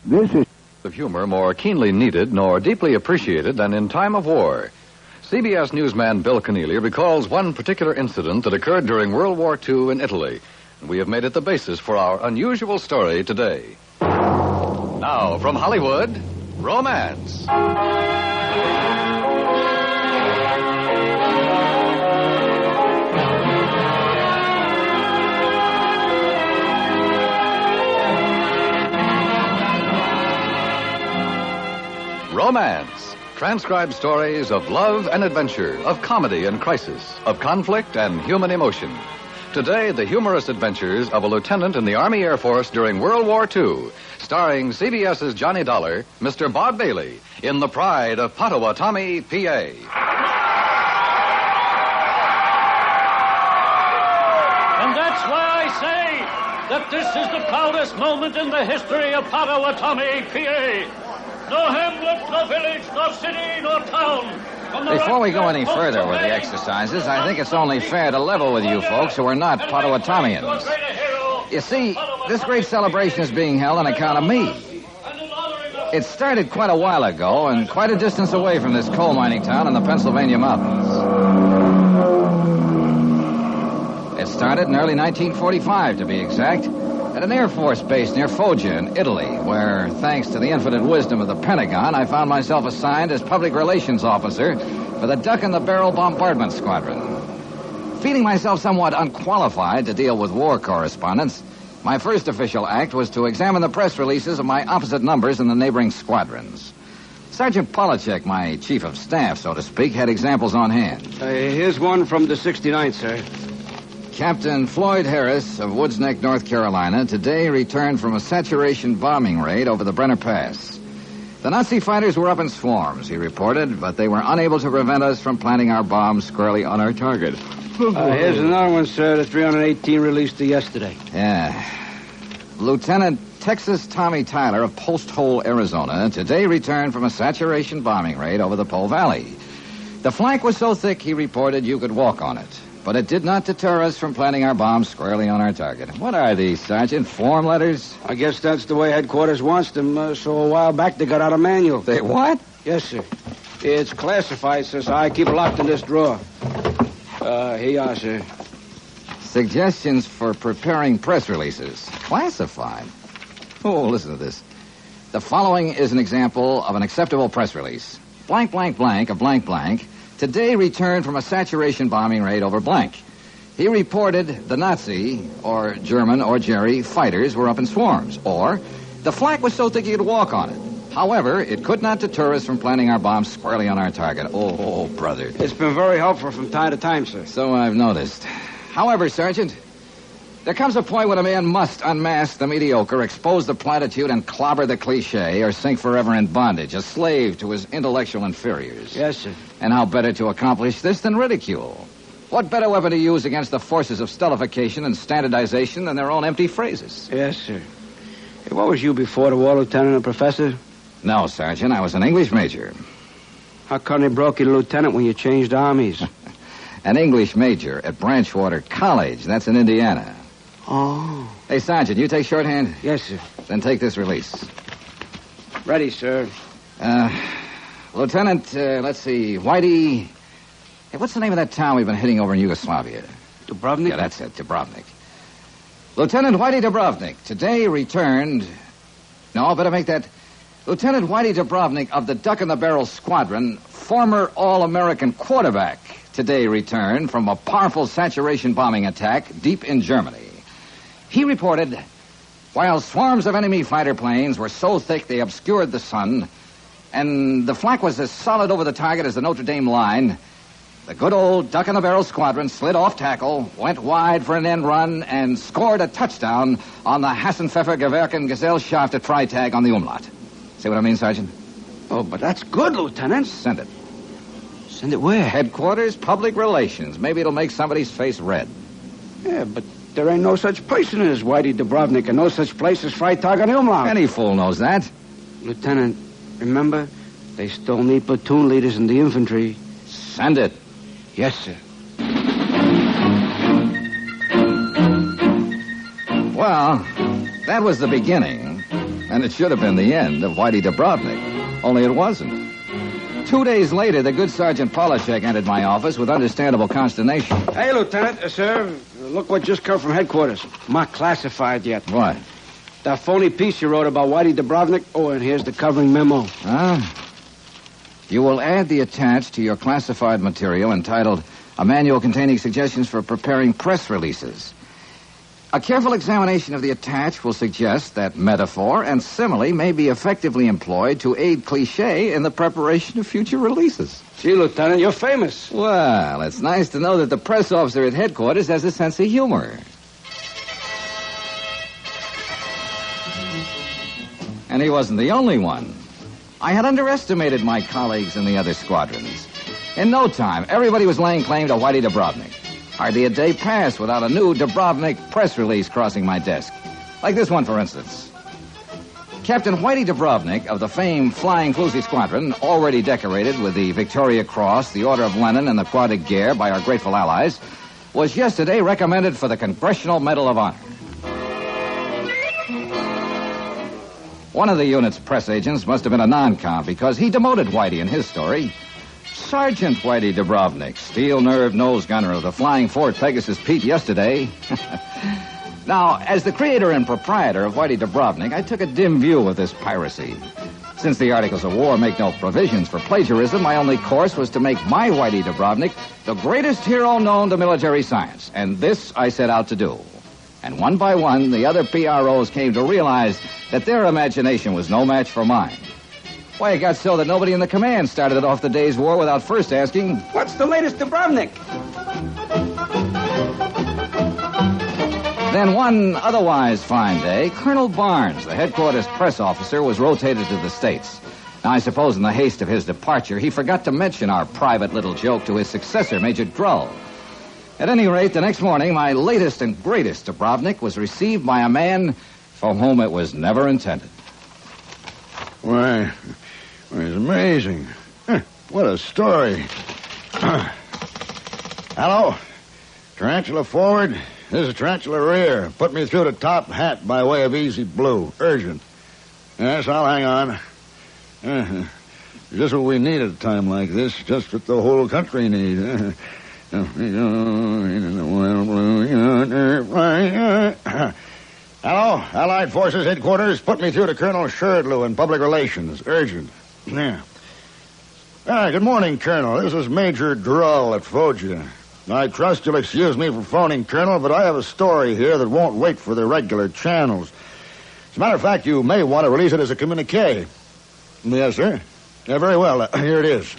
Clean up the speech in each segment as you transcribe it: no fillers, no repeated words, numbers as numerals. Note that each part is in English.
This is of humor more keenly needed nor deeply appreciated than in time of war. CBS newsman Bill Keneally recalls one particular incident that occurred during World War II in Italy. And we have made it the basis for our unusual story today. Now, from Hollywood, romance. Romance. Transcribed stories of love and adventure, of comedy and crisis, of conflict and human emotion. Today, the humorous adventures of a lieutenant in the Army Air Force during World War II, starring CBS's Johnny Dollar, Mr. Bob Bailey, in The Pride of Potawatomie, PA. And that's why I say that this is the proudest moment in the history of Potawatomie, PA. No hamlet, no village, no city, no town. Before we go any further with the exercises, I think it's only fair to level with you folks who are not Potawatomians. You see, this great celebration is being held on account of me. It started quite a while ago and quite a distance away from this coal mining town in the Pennsylvania mountains. It started in early 1945, to be exact, at an Air Force base near Foggia in Italy, where, thanks to the infinite wisdom of the Pentagon, I found myself assigned as public relations officer for the Duck-in-the-Barrel Bombardment Squadron. Feeling myself somewhat unqualified to deal with war correspondence, my first official act was to examine the press releases of my opposite numbers in the neighboring squadrons. Sergeant Polachek, my chief of staff, so to speak, had examples on hand. Here's one from the 69th, sir. Captain Floyd Harris of Woods Neck, North Carolina, today returned from a saturation bombing raid over the Brenner Pass. The Nazi fighters were up in swarms, he reported, but they were unable to prevent us from planting our bombs squarely on our target. Here's another one, sir, the 318 released yesterday. Yeah. Lieutenant Texas Tommy Tyler of Post Hole, Arizona, today returned from a saturation bombing raid over the Po Valley. The flank was so thick, he reported, you could walk on it. But it did not deter us from planting our bombs squarely on our target. What are these, Sergeant? Form letters? I guess that's the way headquarters wants them, so a while back they got out a manual. They what? Yes, sir. It's classified, sir, so I keep it locked in this drawer. Here you are, sir. Suggestions for preparing press releases. Classified? Oh, listen to this. The following is an example of an acceptable press release. Blank, blank, blank, of blank, blank, today returned from a saturation bombing raid over blank. He reported the Nazi, or German, or Jerry, fighters were up in swarms. Or, the flak was so thick you could walk on it. However, it could not deter us from planting our bombs squarely on our target. Oh, brother. It's been very helpful from time to time, sir. So I've noticed. However, Sergeant, there comes a point when a man must unmask the mediocre, expose the platitude, and clobber the cliche, or sink forever in bondage, a slave to his intellectual inferiors. Yes, sir. And how better to accomplish this than ridicule? What better weapon to use against the forces of stultification and standardization than their own empty phrases? Yes, sir. Hey, what was you before the war, Lieutenant and Professor? No, Sergeant, I was an English major. How come they broke you to lieutenant when you changed armies? An English major at Branchwater College. That's in Indiana. Oh. Hey, Sergeant, you take shorthand? Yes, sir. Then take this release. Ready, sir. Lieutenant, let's see, Whitey... Hey, what's the name of that town we've been hitting over in Yugoslavia? Dubrovnik? Yeah, that's it, Dubrovnik. Lieutenant Whitey Dubrovnik, today returned... No, better make that... Lieutenant Whitey Dubrovnik of the Duck-in-the-Barrel Squadron, former All-American quarterback, today returned from a powerful saturation bombing attack deep in Germany. He reported, while swarms of enemy fighter planes were so thick they obscured the sun, and the flak was as solid over the target as the Notre Dame line, the good old Duck-in-the-Barrel Squadron slid off tackle, went wide for an end run, and scored a touchdown on the Hassenpfeffer Gewerken Gesellschaft at Freitag on the Umlaut. See what I mean, Sergeant? Oh, but that's good, Lieutenant. Send it. Send it where? Headquarters, public relations. Maybe it'll make somebody's face red. Yeah, but there ain't no such person as Whitey Dubrovnik and no such place as Freitag on the Umlaut. Any fool knows that. Lieutenant, remember? They still need platoon leaders in the infantry. Send it. Yes, sir. Well, that was the beginning. And it should have been the end of Whitey Dubrovnik. Only it wasn't. 2 days later, the good Sergeant Polishek entered my office with understandable consternation. Hey, Lieutenant, sir. Look what just come from headquarters. Not classified yet. What? That phony piece you wrote about Whitey Dubrovnik. Oh, and here's the covering memo. Huh? You will add the attached to your classified material entitled A Manual Containing Suggestions for Preparing Press Releases. A careful examination of the attached will suggest that metaphor and simile may be effectively employed to aid cliché in the preparation of future releases. Gee, Lieutenant, you're famous. Well, it's nice to know that the press officer at headquarters has a sense of humor. And he wasn't the only one. I had underestimated my colleagues in the other squadrons. In no time, everybody was laying claim to Whitey Dubrovnik. Hardly a day passed without a new Dubrovnik press release crossing my desk. Like this one, for instance. Captain Whitey Dubrovnik of the famed Flying Floozy Squadron, already decorated with the Victoria Cross, the Order of Lenin, and the Croix de Guerre by our grateful allies, was yesterday recommended for the Congressional Medal of Honor. One of the unit's press agents must have been a non-com because he demoted Whitey in his story. Sergeant Whitey Dubrovnik, steel-nerved nose gunner of the Flying Fort Pegasus Pete yesterday. Now, as the creator and proprietor of Whitey Dubrovnik, I took a dim view of this piracy. Since the Articles of War make no provisions for plagiarism, my only course was to make my Whitey Dubrovnik the greatest hero known to military science. And this I set out to do. And one by one, the other PROs came to realize that their imagination was no match for mine. Why, it got so that nobody in the command started off the day's war without first asking, What's the latest Dubrovnik? Then one otherwise fine day, Colonel Barnes, the headquarters press officer, was rotated to the States. Now, I suppose in the haste of his departure, he forgot to mention our private little joke to his successor, Major Drull. At any rate, the next morning, my latest and greatest Dubrovnik was received by a man for whom it was never intended. Why, it's amazing. What a story. Hello? Tarantula forward. This is Tarantula rear. Put me through the top hat by way of Easy Blue. Urgent. Yes, I'll hang on. Just what we need at a time like this. Just what the whole country needs. Hello? Allied Forces Headquarters. Put me through to Colonel Sherdlew in Public Relations. Urgent. Yeah. Good morning, Colonel. This is Major Drull at Foggia. I trust you'll excuse me for phoning, Colonel, but I have a story here that won't wait for the regular channels. As a matter of fact, you may want to release it as a communique. Yes, sir. Yeah, very well. Here it is.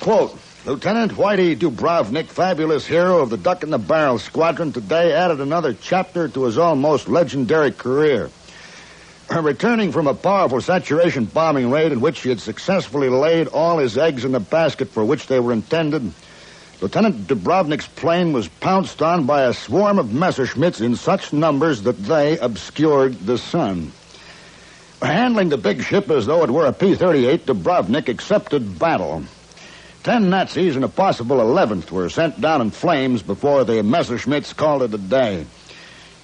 Quote, Lieutenant Whitey Dubrovnik, fabulous hero of the Duck in the Barrel Squadron, today added another chapter to his almost legendary career. Returning from a powerful saturation bombing raid in which he had successfully laid all his eggs in the basket for which they were intended, Lieutenant Dubrovnik's plane was pounced on by a swarm of Messerschmitts in such numbers that they obscured the sun. Handling the big ship as though it were a P-38, Dubrovnik accepted battle. 10 Nazis and a possible 11th were sent down in flames before the Messerschmitts called it a day.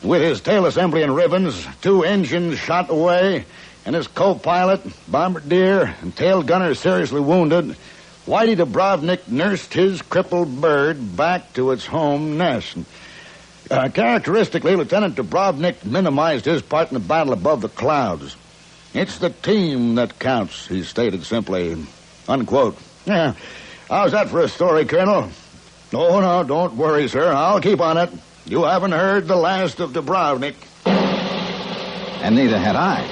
With his tail assembly in ribbons, 2 engines shot away, and his co-pilot, bombardier, and tail gunner seriously wounded, Whitey Dubrovnik nursed his crippled bird back to its home nest. Characteristically, Lieutenant Dubrovnik minimized his part in the battle above the clouds. It's the team that counts, he stated simply. Unquote. Yeah. How's that for a story, Colonel? Oh, no, don't worry, sir. I'll keep on it. You haven't heard the last of Dubrovnik. And neither had I.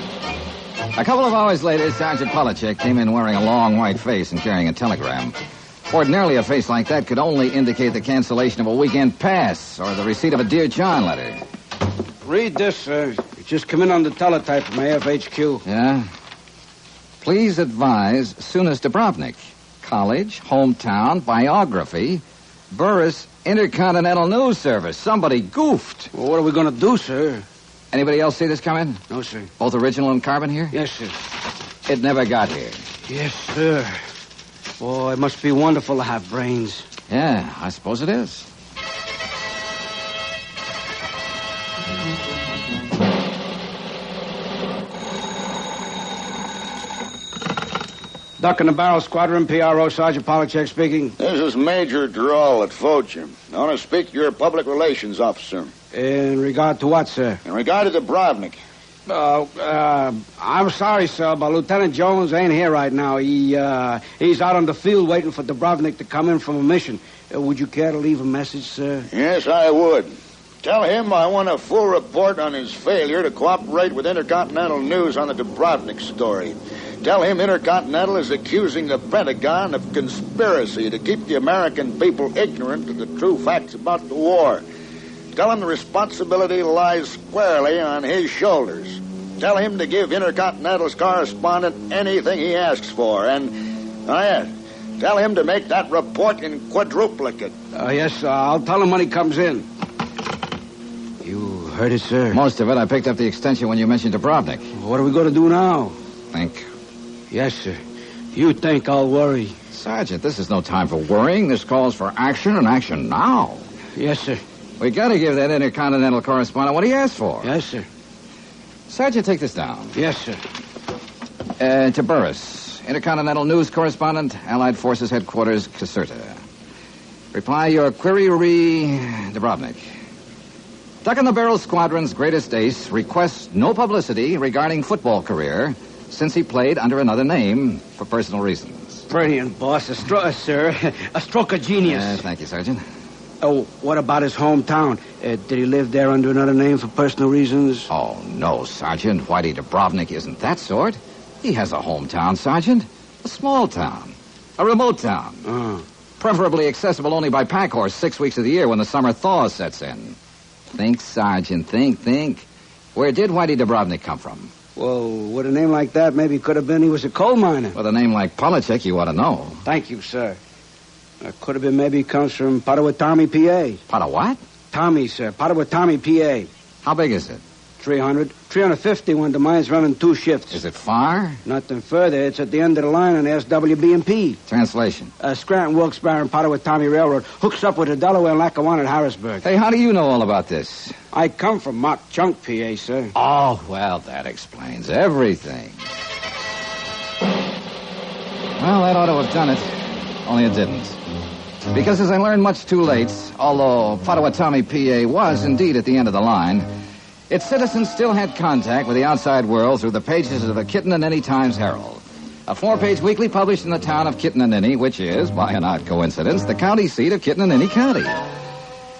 A couple of hours later, Sergeant Polishek came in wearing a long white face and carrying a telegram. Ordinarily, a face like that could only indicate the cancellation of a weekend pass or the receipt of a Dear John letter. Read this, sir. It just come in on the teletype from AFHQ. Yeah? Please advise soonest Dubrovnik. College, hometown, biography, Burris Intercontinental News Service. Somebody goofed. Well, what are we going to do, sir? Anybody else see this come in? No, sir. Both original and carbon here? Yes, sir. It never got here. Yes, sir. Boy, it must be wonderful to have brains. Yeah, I suppose it is. Duck in the Barrel Squadron, PRO, Sergeant Polachek speaking. This is Major Drull at Foggia. I want to speak to your public relations officer. In regard to what, sir? In regard to Dubrovnik. I'm sorry, sir, but Lieutenant Jones ain't here right now. He's out on the field waiting for Dubrovnik to come in from a mission. Would you care to leave a message, sir? Yes, I would. Tell him I want a full report on his failure to cooperate with Intercontinental News on the Dubrovnik story. Tell him Intercontinental is accusing the Pentagon of conspiracy to keep the American people ignorant of the true facts about the war. Tell him the responsibility lies squarely on his shoulders. Tell him to give Intercontinental's correspondent anything he asks for. And, tell him to make that report in quadruplicate. Yes, sir. I'll tell him when he comes in. You heard it, sir? Most of it. I picked up the extension when you mentioned Dubrovnik. What are we going to do now? Think. Yes, sir. You think I'll worry? Sergeant, this is no time for worrying. This calls for action, and action now. Yes, sir. We got to give that Intercontinental correspondent what he asked for. Yes, sir. Sergeant, take this down. Yes, sir. To Burris, Intercontinental News Correspondent, Allied Forces Headquarters, Caserta. Reply your query, Dubrovnik. Duck in the Barrel Squadron's greatest ace requests no publicity regarding football career since he played under another name for personal reasons. Brilliant, boss. Sir. A stroke of genius. Thank you, Sergeant. Oh, what about his hometown? Did he live there under another name for personal reasons? Oh, no, Sergeant. Whitey Dubrovnik isn't that sort. He has a hometown, Sergeant. A small town. A remote town. Oh. Preferably accessible only by pack horse 6 weeks of the year when the summer thaw sets in. Think, Sergeant, think. Where did Whitey Dubrovnik come from? Well, with a name like that, maybe it could have been he was a coal miner. With a name like Polachek, you ought to know. Thank you, sir. Could have been maybe he comes from Potawatomie, PA. Pota what? Tommy, sir. Potawatomie, PA. How big is it? 350 when the mine's running 2 shifts. Is it far? Nothing further. It's at the end of the line on the SWB&P. Translation. Scranton, Wilkes-Barre, and Potawatomie Railroad hooks up with the Delaware and Lackawanna at Harrisburg. Hey, how do you know all about this? I come from Mock Chunk, PA, sir. Oh, well, that explains everything. Well, that ought to have done it. Only it didn't. Because as I learned much too late, although Potawatomie, PA was indeed at the end of the line, its citizens still had contact with the outside world through the pages of the Kittananini Times-Herald, a 4-page weekly published in the town of Kittananini, which is, by an odd coincidence, the county seat of Kittananini County.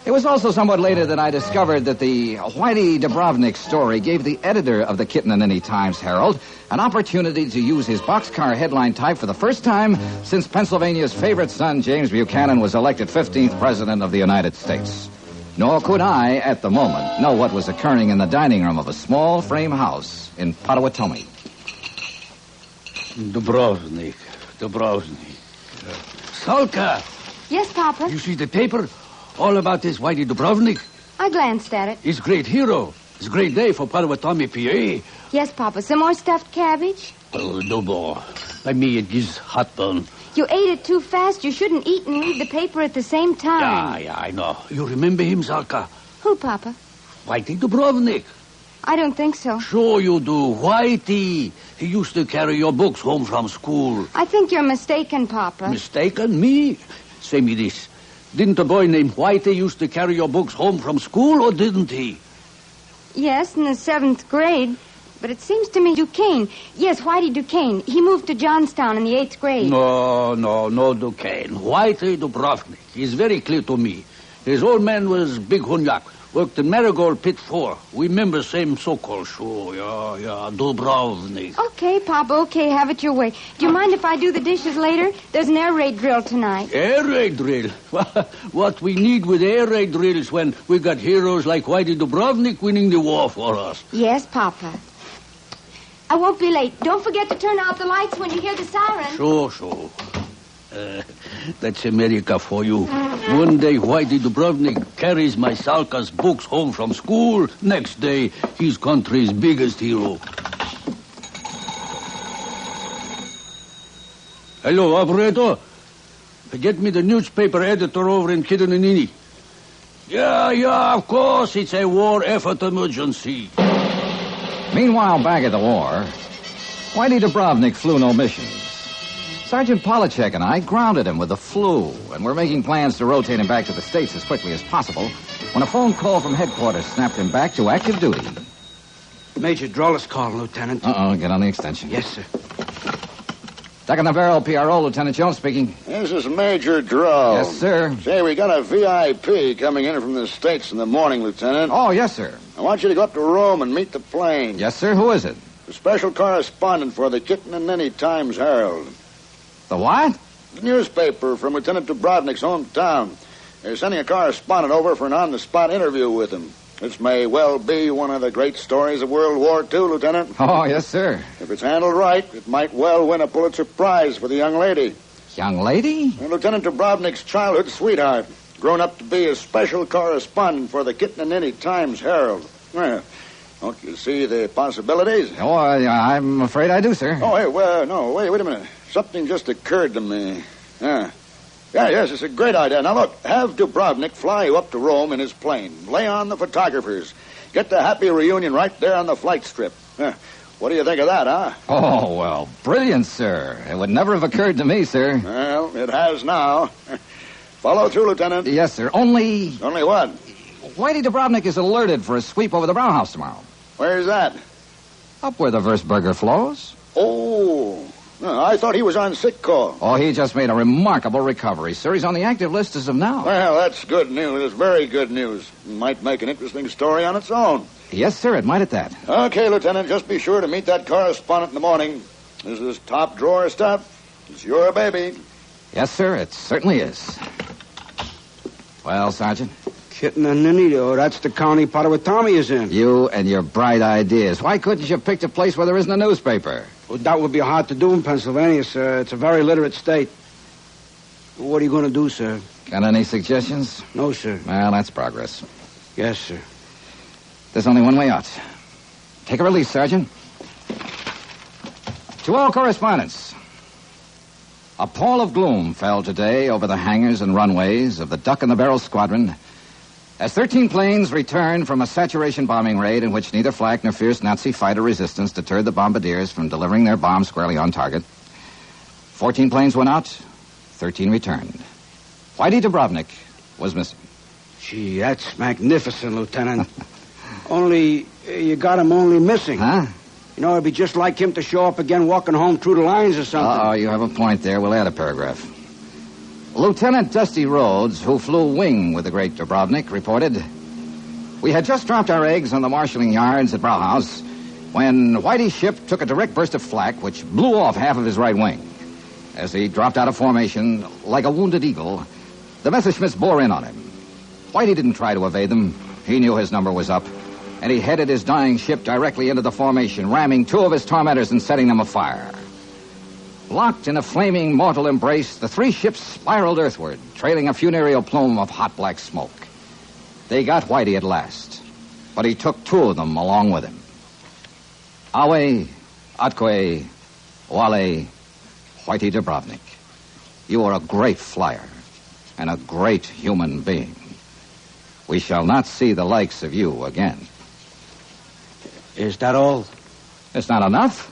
It was also somewhat later that I discovered that the Whitey Dubrovnik story gave the editor of the Kittananini Times-Herald an opportunity to use his boxcar headline type for the first time since Pennsylvania's favorite son, James Buchanan, was elected 15th President of the United States. Nor could I, at the moment, know what was occurring in the dining room of a small frame house in Potawatomie. Dubrovnik. Salka! Yes, Papa? You see the paper? All about this Whitey Dubrovnik? I glanced at it. He's a great hero. It's a great day for Potawatomie, PA. Yes, Papa. Some more stuffed cabbage? Oh, no more. By me, it gives heartburn. You ate it too fast. You shouldn't eat and read the paper at the same time. Yeah, I know. You remember him, Salka? Who, Papa? Whitey Dubrovnik. I don't think so. Sure you do. Whitey. He used to carry your books home from school. I think you're mistaken, Papa. Mistaken? Me? Say me this. Didn't a boy named Whitey used to carry your books home from school, or didn't he? Yes, in the 7th grade. But it seems to me Duquesne. Yes, Whitey Duquesne. He moved to Johnstown in the 8th grade. No Duquesne. Whitey Dubrovnik. It's very clear to me. His old man was Big Hunyak. Worked in Marigold Pit 4. We remember same so-called show. Yeah, Dubrovnik. Okay, Papa, okay, have it your way. Do you mind if I do the dishes later? There's an air raid drill tonight. Air raid drill? What we need with air raid drill is when we got heroes like Whitey Dubrovnik winning the war for us. Yes, Papa. I won't be late. Don't forget to turn out the lights when you hear the siren. Sure. That's America for you. One day, Whitey Dubrovnik carries my Salka's books home from school. Next day, he's country's biggest hero. Hello, operator. Get me the newspaper editor over in Kittananini. Yeah, of course. It's a war effort emergency. Meanwhile, back at the war, Whitey Dubrovnik flew no missions. Sergeant Polachek and I grounded him with the flu, and we're making plans to rotate him back to the States as quickly as possible when a phone call from headquarters snapped him back to active duty. Major Droll is calling, Lieutenant. Uh-oh, get on the extension. Yes, sir. Duck in the Barrel, PRO, Lieutenant Jones speaking. This is Major Droll. Yes, sir. Say, we got a VIP coming in from the States in the morning, Lieutenant. Oh, yes, sir. I want you to go up to Rome and meet the plane. Yes, sir. Who is it? The special correspondent for the Kitten and Ninny Times-Herald. The what? The newspaper from Lieutenant Dubrovnik's hometown. They're sending a correspondent over for an on-the-spot interview with him. This may well be one of the great stories of World War II, Lieutenant. Oh, yes, sir. If it's handled right, it might well win a Pulitzer Prize for the young lady. Young lady? And Lieutenant Dubrovnik's childhood sweetheart, grown up to be a special correspondent for the Kitten and Ninny Times-Herald. Well, don't you see the possibilities? Oh, I'm afraid I do, sir. Oh, hey, well, no, wait a minute. Something just occurred to me. Yes, it's a great idea. Now, look, have Dubrovnik fly you up to Rome in his plane. Lay on the photographers. Get the happy reunion right there on the flight strip. What do you think of that, huh? Oh, well, brilliant, sir. It would never have occurred to me, sir. Well, it has now. Follow through, Lieutenant. Yes, sir. Only what? Whitey Dubrovnik is alerted for a sweep over the Brown House tomorrow. Where's that? Up where the Würzburger flows. Oh, I thought he was on sick call. Oh, he just made a remarkable recovery, sir. He's on the active list as of now. Well, that's good news. It's very good news. It might make an interesting story on its own. Yes, sir, it might at that. Okay, Lieutenant, just be sure to meet that correspondent in the morning. This is top drawer stuff. It's your baby. Yes, sir, it certainly is. Well, Sergeant? Kitten and Ninny, oh, that's the county Potawatomie is in. You and your bright ideas. Why couldn't you pick a place where there isn't a newspaper? Well, that would be hard to do in Pennsylvania, sir. It's a very literate state. What are you going to do, sir? Got any suggestions? No, sir. Well, that's progress. Yes, sir. There's only one way out. Take a release, Sergeant. To all correspondents, a pall of gloom fell today over the hangars and runways of the Duck and the Barrel Squadron as 13 planes returned from a saturation bombing raid in which neither flak nor fierce Nazi fighter resistance deterred the bombardiers from delivering their bombs squarely on target. 14 planes went out, 13 returned. Whitey Dubrovnik was missing. Gee, that's magnificent, Lieutenant. Only, you got him only missing. Huh? You know, it'd be just like him to show up again walking home through the lines or something. Oh, you have a point there. We'll add a paragraph. Lieutenant Dusty Rhodes, who flew wing with the great Dubrovnik, reported, "We had just dropped our eggs on the marshalling yards at Brauhaus when Whitey's ship took a direct burst of flak which blew off half of his right wing. As he dropped out of formation like a wounded eagle, the Messerschmitts bore in on him. Whitey didn't try to evade them. He knew his number was up, and he headed his dying ship directly into the formation, ramming 2 of his tormentors and setting them afire. Locked in a flaming mortal embrace, the 3 ships spiraled earthward, trailing a funereal plume of hot black smoke. They got Whitey at last, but he took 2 of them along with him. Awe, Atque, Wale, Whitey Dubrovnik, you are a great flyer and a great human being. We shall not see the likes of you again." Is that all? It's not enough?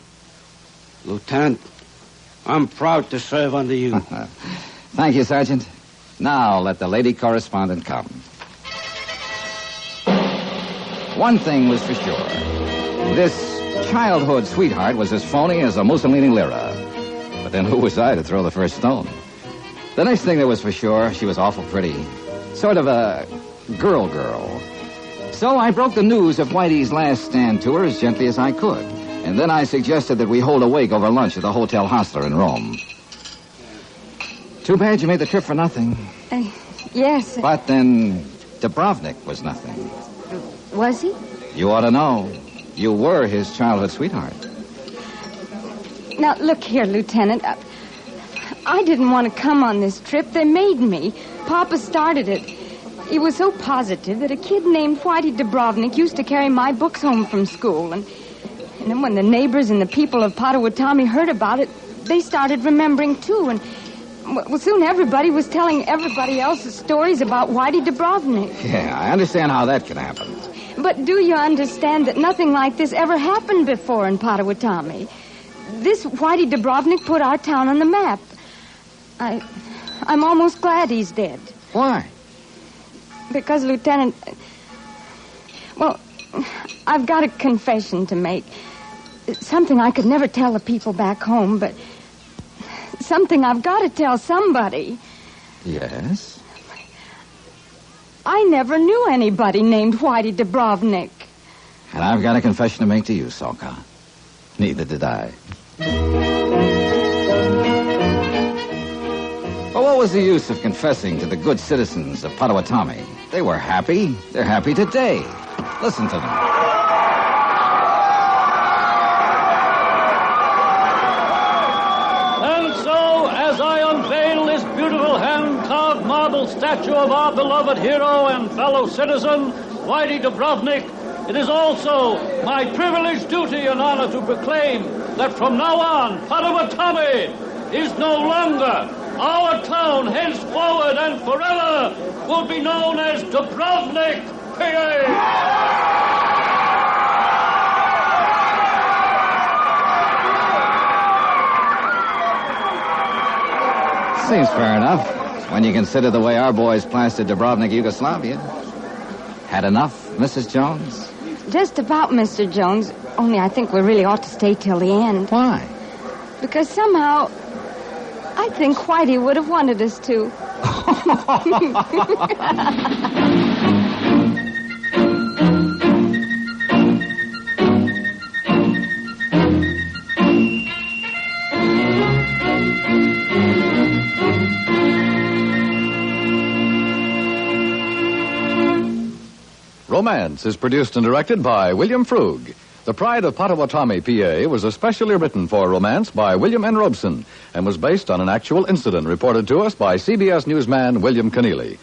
Lieutenant, I'm proud to serve under you. Thank you, Sergeant. Now let the lady correspondent come. One thing was for sure. This childhood sweetheart was as phony as a Mussolini lira. But then who was I to throw the first stone? The next thing that was for sure, she was awful pretty. Sort of a girl. So I broke the news of Whitey's last stand to her as gently as I could. And then I suggested that we hold a wake over lunch at the Hotel Hostler in Rome. Too bad you made the trip for nothing. Yes. But then Dubrovnik was nothing. Was he? You ought to know. You were his childhood sweetheart. Now, look here, Lieutenant. I didn't want to come on this trip. They made me. Papa started it. He was so positive that a kid named Whitey Dubrovnik used to carry my books home from school. And then when the neighbors and the people of Potawatomie heard about it, they started remembering, too. And well, soon everybody was telling everybody else's stories about Whitey Dubrovnik. Yeah, I understand how that can happen. But do you understand that nothing like this ever happened before in Potawatomie? This Whitey Dubrovnik put our town on the map. I'm almost glad he's dead. Why? Because, Lieutenant... Well, I've got a confession to make. Something I could never tell the people back home, but something I've got to tell somebody. Yes? I never knew anybody named Whitey Dubrovnik. And I've got a confession to make to you, Soka. Neither did I. Well, what was the use of confessing to the good citizens of Potawatomie? They were happy. They're happy today. Listen to them. And so, as I unveil this beautiful hand-carved marble statue of our beloved hero and fellow citizen, Whitey Dubrovnik, it is also my privileged duty and honor to proclaim that from now on, Potawatomie is no longer. Our town, henceforward and forever, will be known as Dubrovnik, PA. Seems fair enough, when you consider the way our boys plastered Dubrovnik, Yugoslavia. Had enough, Mrs. Jones? Just about, Mr. Jones. Only I think we really ought to stay till the end. Why? Because somehow, I think Whitey would have wanted us to. Romance is produced and directed by William Frug. The Pride of Potawatomie, PA, was especially written for Romance by William N. Robeson and was based on an actual incident reported to us by CBS newsman William Keneally.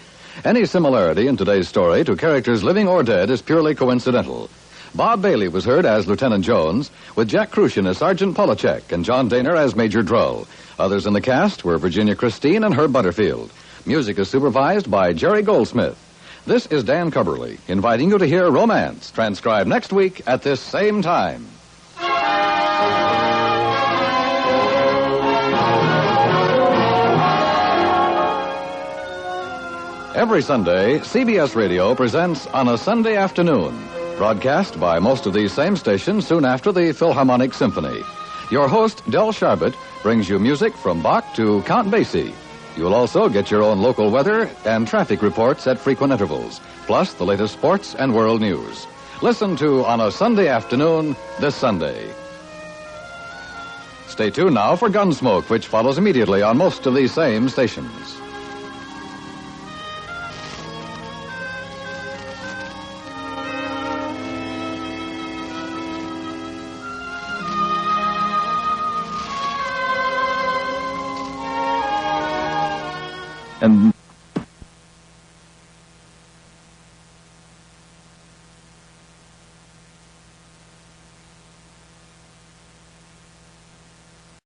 Any similarity in today's story to characters living or dead is purely coincidental. Bob Bailey was heard as Lieutenant Jones, with Jack Crucian as Sergeant Polachek and John Daner as Major Drull. Others in the cast were Virginia Christine and Herb Butterfield. Music is supervised by Jerry Goldsmith. This is Dan Cubberly, inviting you to hear Romance, transcribed next week at this same time. Every Sunday, CBS Radio presents On a Sunday Afternoon, broadcast by most of these same stations soon after the Philharmonic Symphony. Your host, Del Sharbert, brings you music from Bach to Count Basie. You'll also get your own local weather and traffic reports at frequent intervals, plus the latest sports and world news. Listen to On a Sunday Afternoon this Sunday. Stay tuned now for Gunsmoke, which follows immediately on most of these same stations. And